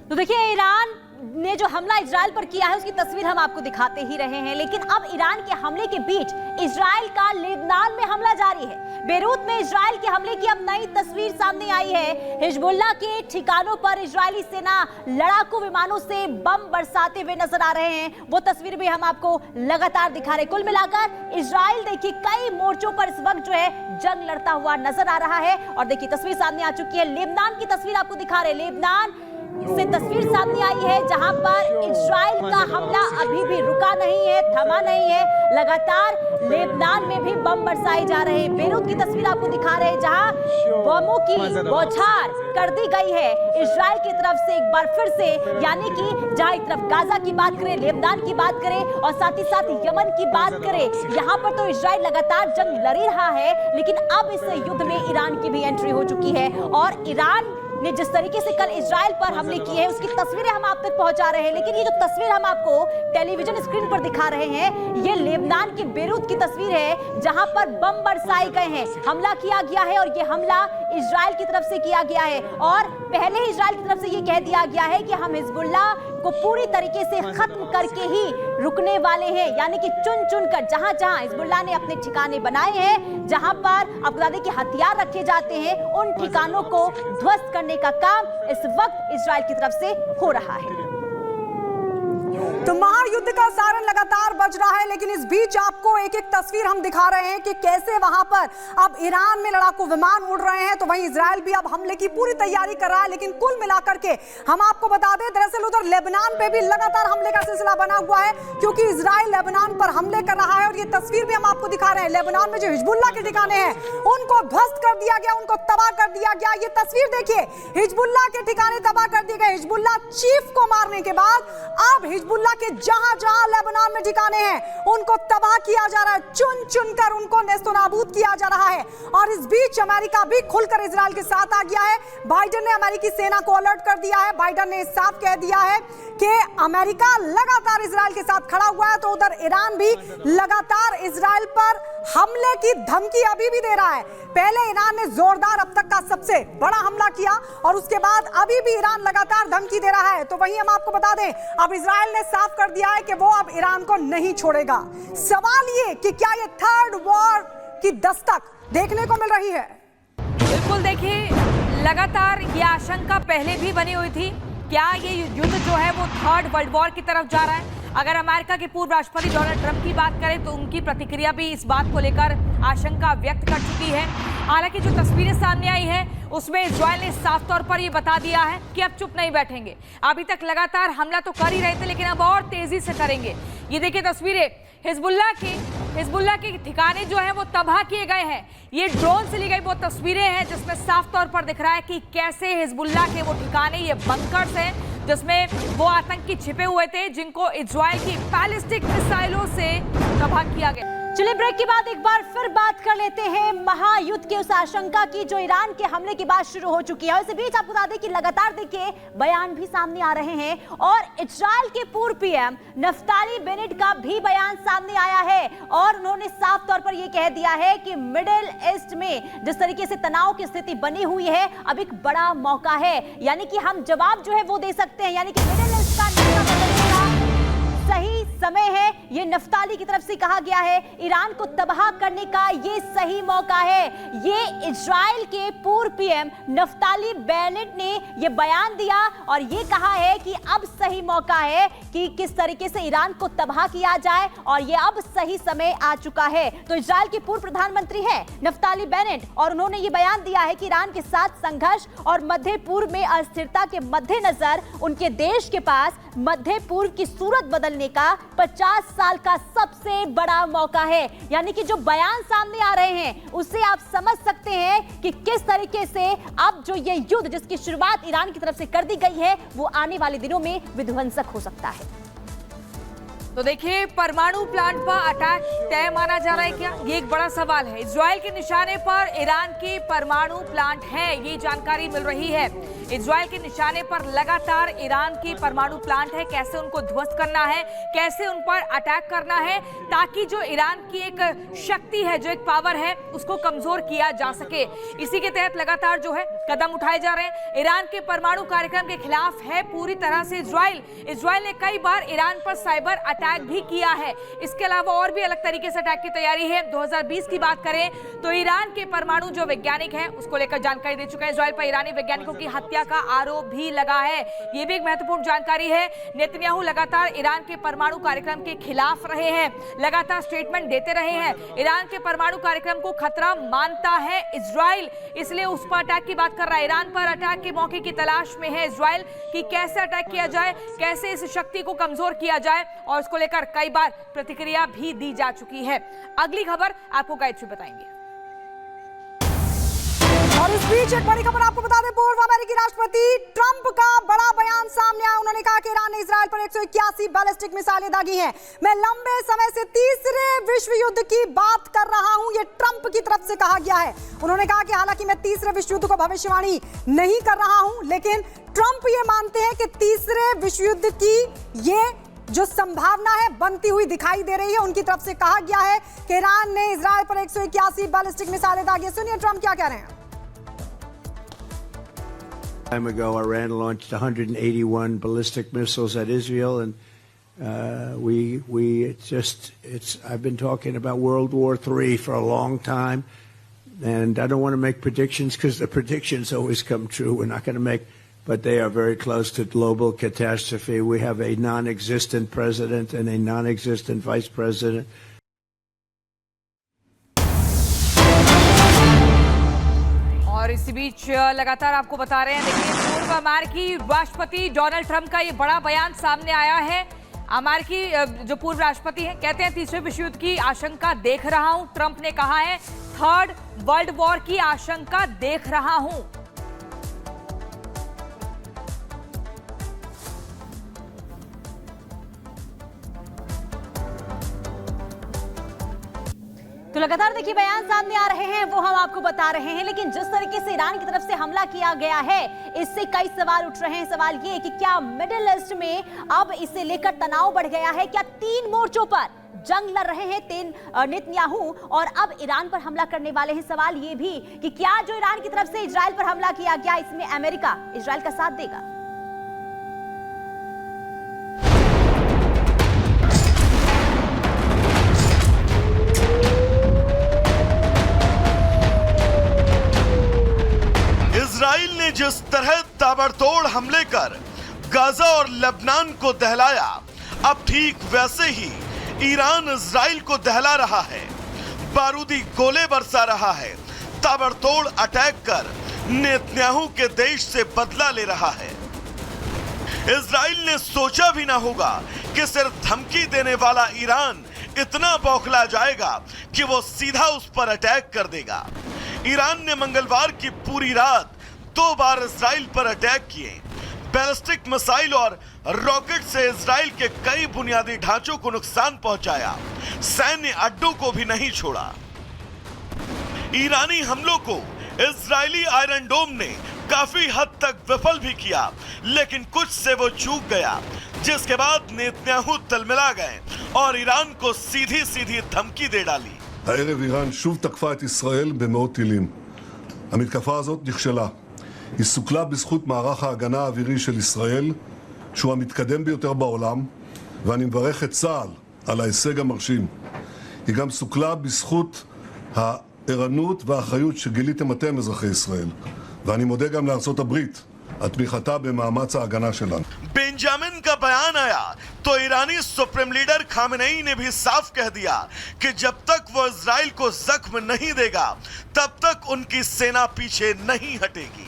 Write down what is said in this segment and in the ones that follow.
तो देखिए, ईरान ने जो हमला इजराइल पर किया है उसकी तस्वीर हम आपको दिखाते ही रहे हैं, लेकिन अब ईरान के हमले के बीच इजराइल का लेबनान में हमला जारी है। बेरूत में इजराइल के हमले की अब नई तस्वीर सामने आई है। हिजबुल्लाह के ठिकानों पर इजरायली सेना लड़ाकू विमानों से बम बरसाते हुए नजर आ रहे हैं। वो तस्वीर भी हम आपको लगातार दिखा रहे हैं। कुल मिलाकर इजराइल देखिए कई मोर्चों पर इस वक्त जो है जंग लड़ता हुआ नजर आ रहा है। और देखिए तस्वीर सामने आ चुकी है, लेबनान की तस्वीर आपको दिखा रहे हैं। लेबनान से तस्वीर सामने आई है जहां पर इजराइल का हमला अभी भी रुका नहीं है, थमा नहीं है। लगातार लेबनान में भी बम बरसाए जा रहे हैं। बेरूत की तस्वीर आपको दिखा रहे हैं जहां बमों की बौछार कर दी गई है इजराइल की तरफ से एक बार फिर से। यानी कि जहां एक तरफ गाजा की बात करें, लेबनान की बात करें और साथ ही साथ यमन की बात करें, यहां पर तो इजराइल लगातार जंग लड़ रहा है, लेकिन अब इस युद्ध में ईरान की भी एंट्री हो चुकी है। और ईरान ने जिस तरीके से कल इजराइल पर हमले किए हैं उसकी तस्वीरें हम आप तक पहुंचा रहे हैं, लेकिन ये जो तस्वीर हम आपको टेलीविजन स्क्रीन पर दिखा रहे हैं ये लेबनान के बेरूत की तस्वीर है जहां पर बम बरसाए गए हैं, हमला किया गया है। और ये हमला इजराइल की तरफ से किया गया है और पहले ही इजराइल की तरफ से ये कह दिया गया है कि हम हिजबुल्लाह को पूरी तरीके से खत्म करके ही रुकने वाले हैं। यानी कि चुन चुन कर जहां जहां हिजबुल्लाह ने अपने ठिकाने बनाए हैं, जहां पर आपको बता दें कि हथियार रखे जाते हैं, उन ठिकानों को ध्वस्त करने का काम इस वक्त इजराइल की तरफ से हो रहा है। तो महायुद्ध का सायरन लगातार बज रहा है, लेकिन इस बीच आपको एक एक तस्वीर हम दिखा रहे हैं कि कैसे वहां पर अब ईरान में लड़ाकू विमान उड़ रहे हैं, तो वहीं इजराइल भी अब हमले की पूरी तैयारी कर रहा है। लेकिन कुल मिलाकर के हम आपको बता दें, दरअसल उधर लेबनान पे भी लगातार हमले का सिलसिला बना हुआ है, क्योंकि इजराइल लेबनान पर हमले कर रहा है। और ये तस्वीर भी हम आपको दिखा रहे हैं, लेबनान में जो हिजबुल्लाह के ठिकाने हैं उनको ध्वस्त कर दिया गया, उनको तबाह कर दिया गया। ये तस्वीर देखिए, हिजबुल्लाह के ठिकाने तबाह कर दिए गए। हिजबुल्लाह चीफ को मारने के बाद अब हिजबुल्लाह के जहां जहां लेबनान में ठिकाने हैं उनको तबाह किया जा रहा है, चुन चुन कर उनको नेस्तनाबूद किया जा रहा है। और इस बीच अमेरिका भी खुलकर इजराइल के साथ आ गया है। बाइडेन ने अमेरिकी सेना को अलर्ट कर दिया है। बाइडेन ने साफ कह दिया है कि अमेरिका लगातार इजराइल के साथ खड़ा हुआ है, तो उधर ईरान भी लगातार इजराइल पर हमले की धमकी अभी भी दे रहा है। पहले ईरान ने जोरदार अब तक का सबसे बड़ा हमला किया और उसके बाद अभी भी ईरान लगातार धमकी दे रहा है। तो वहीं हम आपको बता दें, अब इजराइल ने साफ कर दिया है कि वो अब ईरान को नहीं छोड़ेगा। सवाल ये कि क्या ये थर्ड वॉर की दस्तक देखने को मिल रही है? बिल्कुल, देखिए लगातार ये आशंका पहले भी बनी हुई थी, क्या ये युद्ध जो है वो थर्ड वर्ल्ड वॉर की तरफ जा रहा है। अगर अमेरिका के पूर्व राष्ट्रपति डोनाल्ड ट्रंप की बात करें तो उनकी प्रतिक्रिया भी इस बात को लेकर आशंका व्यक्त कर चुकी है। हालांकि जो तस्वीरें सामने आई हैं उसमें इजराइल ने साफ तौर पर ये बता दिया है कि अब चुप नहीं बैठेंगे। अभी तक लगातार हमला तो कर ही रहे थे, लेकिन अब और तेजी से करेंगे। ये देखिए तस्वीरें, हिजबुल्लाह के ठिकाने जो है वो तबाह किए गए हैं। ये ड्रोन से ली गई वो तस्वीरें हैं जिसमें साफ तौर पर दिख रहा है कि कैसे हिजबुल्लाह के वो ठिकाने, ये बंकर्स हैं जिसमें वो आतंकी छिपे हुए थे, जिनको इजराइल की बैलिस्टिक मिसाइलों से तबाह किया गया। चलिए ब्रेक के बाद एक बार फिर बात कर लेते हैं महायुद्ध के उस आशंका की जो ईरान के हमले की बात शुरू हो चुकी है। इस बीच आपको बता दें कि लगातार देखिए बयान भी सामने आ रहे हैं और इजराइल के पूर्व पीएम नफ्ताली बेनेट का भी बयान सामने आया है और उन्होंने साफ तौर पर यह कह दिया है कि मिडिल ईस्ट में जिस तरीके से तनाव की स्थिति बनी हुई है अब एक बड़ा मौका है, यानी कि हम जवाब जो है वो दे सकते हैं, यानी कि मिडिल ईस्ट का नक्शा बदलने का सही समय है। ये नफ्ताली की तरफ से कहा गया है, ईरान को तबाह करने का ये सही मौका है। ये इजराइल के पूर्व पीएम नफ्ताली बेनेट ने ये बयान दिया और ये कहा है कि अब सही मौका है कि किस तरीके से ईरान को तबाह किया जाए और ये अब सही समय आ चुका है। तो इजराइल के पूर्व प्रधानमंत्री हैं नफ्ताली बेनेट और उन्होंने ये बयान दिया है कि ईरान के साथ संघर्ष और मध्य पूर्व में अस्थिरता के मद्देनजर उनके देश के पास मध्य पूर्व की सूरत बदलने का 50 साल का सबसे बड़ा मौका है। यानी कि जो बयान सामने आ रहे हैं उससे आप समझ सकते हैं कि किस तरीके से अब जो ये युद्ध जिसकी शुरुआत ईरान की तरफ से कर दी गई है वो आने वाले दिनों में विध्वंसक हो सकता है। तो देखिए, परमाणु प्लांट पर अटैक तय माना जा रहा है क्या, ये एक बड़ा सवाल है। इजराइल के निशाने पर ईरान के परमाणु प्लांट है, ये जानकारी मिल रही है। इजराइल के निशाने पर लगातार ईरान की परमाणु प्लांट है, कैसे उनको ध्वस्त करना है, कैसे उन पर अटैक करना है, ताकि जो ईरान की एक शक्ति है, जो एक पावर है, उसको कमजोर किया जा सके। इसी के तहत लगातार जो है कदम उठाए जा रहे हैं। ईरान के परमाणु कार्यक्रम के खिलाफ है पूरी तरह से इजराइल ने कई बार ईरान पर साइबर अटैक भी किया है। इसके अलावा और भी अलग तरीके से अटैक की तैयारी है। 2020 की बात करें तो ईरान के परमाणु जो वैज्ञानिक हैं उसको लेकर जानकारी दे चुका है। इजराइल पर ईरानी वैज्ञानिकों की हत्या का आरोप भी लगा है। यह भी एक महत्वपूर्ण जानकारी है। नेतन्याहू लगातार ईरान के परमाणु कार्यक्रम के खिलाफ रहे हैं, लगातार स्टेटमेंट देते रहे हैं। ईरान के परमाणु कार्यक्रम को खतरा मानता है इजराइल, इसलिए उस पर अटैक की बात कर रहा है। ईरान पर अटैक के मौके की तलाश में है इजराइल कि कैसे अटैक किया जाए, कैसे इस शक्ति को कमजोर किया जाए, और उसको लेकर कई बार प्रतिक्रिया भी दी जा चुकी है। अगली खबर आपको गायत्री बताएंगे। और इस बीच एक बड़ी खबर आपको बता दें, पूर्व अमेरिकी राष्ट्रपति ट्रंप का बड़ा बयान सामने आया। उन्होंने कहा कि ईरान ने इजराइल पर 181 बैलिस्टिक मिसाइलें दागी हैं। मैं लंबे समय से तीसरे विश्व युद्ध की बात कर रहा हूं, ये ट्रंप की तरफ से कहा गया है। उन्होंने कहा कि हालांकि मैं तीसरे विश्व युद्ध को भविष्यवाणी नहीं कर रहा हूं, लेकिन ट्रंप ये मानते हैं कि तीसरे विश्व युद्ध की ये जो संभावना है बनती हुई दिखाई दे रही है। उनकी तरफ से कहा गया है कि ईरान ने इजराइल पर 181 बैलिस्टिक मिसाइलें दागी। सुनिए ट्रंप क्या कह रहे हैं। Time ago, Iran launched 181 ballistic missiles at Israel, and I've been talking about World War III for a long time, and I don't want to make predictions because the predictions always come true. We're not going to make, but they are very close to global catastrophe. We have a non-existent president and a non-existent vice president. और इसी बीच लगातार आपको बता रहे हैं, देखिए पूर्व अमेरिकी राष्ट्रपति डोनाल्ड ट्रंप का ये बड़ा बयान सामने आया है। अमेरिकी जो पूर्व राष्ट्रपति हैं कहते हैं तीसरे विश्व युद्ध की आशंका देख रहा हूं। ट्रंप ने कहा है थर्ड वर्ल्ड वॉर की आशंका देख रहा हूं। तो लगातार देखिए बयान सामने आ रहे हैं, वो हम आपको बता रहे हैं। लेकिन जिस तरीके से ईरान की तरफ से हमला किया गया है, इससे कई सवाल उठ रहे हैं। सवाल ये कि क्या मिडिल ईस्ट में अब इसे लेकर तनाव बढ़ गया है? क्या 3 मोर्चों पर जंग लड़ रहे हैं नेतन्याहू और अब ईरान पर हमला करने वाले हैं? सवाल ये भी कि क्या जो ईरान की तरफ से इजराइल पर हमला किया गया, इसमें अमेरिका इजराइल का साथ देगा? इजराइल ने जिस तरह ताबड़तोड़ हमले कर गाजा और लेबनान को दहलाया, अब ठीक वैसे ही ईरान इजराइल को दहला रहा है, बारूदी गोले बरसा रहा है, ताबड़तोड़ अटैक कर नेतन्याहू के देश से बदला ले रहा है। इजराइल ने सोचा भी ना होगा कि सिर्फ धमकी देने वाला ईरान इतना बौखला जाएगा कि वो सीधा उस पर अटैक कर देगा। ईरान ने मंगलवार की पूरी रात 2 बार इजराइल पर अटैक किए। बैलिस्टिक मिसाइल और रॉकेट से इजराइल के कई बुनियादी ढांचों को नुकसान पहुंचाया, सैन्य अड्डों को भी नहीं छोड़ा। ईरानी हमलों को इजरायली आयरन डोम ने काफी हद तक विफल भी किया, लेकिन कुछ से वो चूक गया, जिसके बाद नेतन्याहू तलमिला गए और ईरान को सीधी सीधी धमकी दे डाली। הערב איראן שוב תקפה את ישראל במאות טילים. המתקפה הזאת נכשלה. היא סוכלה בזכות מערך ההגנה האווירי של ישראל, שהוא המתקדם ביותר בעולם, ואני מברך את צה"ל על ההישג המרשים. היא גם סוכלה בזכות הערנות והאחריות שגיליתם אתם, אזרחי ישראל. ואני מודה גם לארצות הברית על תמיכתה במאמץ ההגנה שלנו. बेंजामिन का बयान आया तो ईरानी सुप्रीम लीडर खामेनेई ने भी साफ कह दिया कि जब तक वो इजराइल को जख्म नहीं देगा, तब तक उनकी सेना पीछे नहीं हटेगी।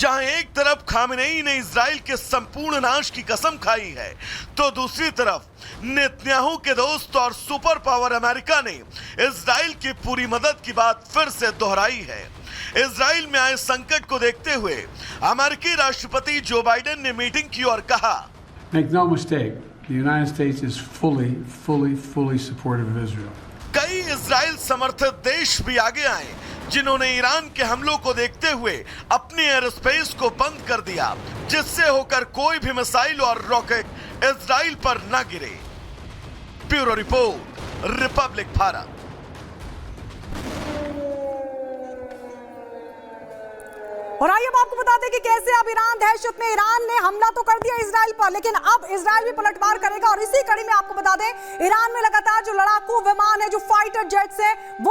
जहां एक तरफ खामेनेई ने इजराइल के संपूर्ण नाश की कसम खाई है, तो दूसरी तरफ नेतन्याहू के दोस्त और सुपर पावर अमेरिका ने इजराइल की पूरी मदद की बात फिर से दोहराई है। इजराइल में आए संकट को देखते हुए अमेरिकी राष्ट्रपति जो बाइडेन ने मीटिंग की और कहा, Make no mistake, The United States is fully supportive of Israel. कई इजराइल समर्थित देश भी आगे आए जिन्होंने ईरान के हमलों को देखते हुए अपने एयर स्पेस को बंद कर दिया, जिससे होकर कोई भी मिसाइल और रॉकेट इजराइल पर न गिरे। Bureau report, Republic Bharat. और आइए अब आपको बता दें कि कैसे अब ईरान दहशत में, ईरान ने हमला तो कर दिया इजराइल पर, लेकिन अब इजराइल भी पलटवार करेगा। और इसी कड़ी में आपको बता दें, ईरान में लगातार जो लड़ाकू विमान है, जो फाइटर जेट्स है, वो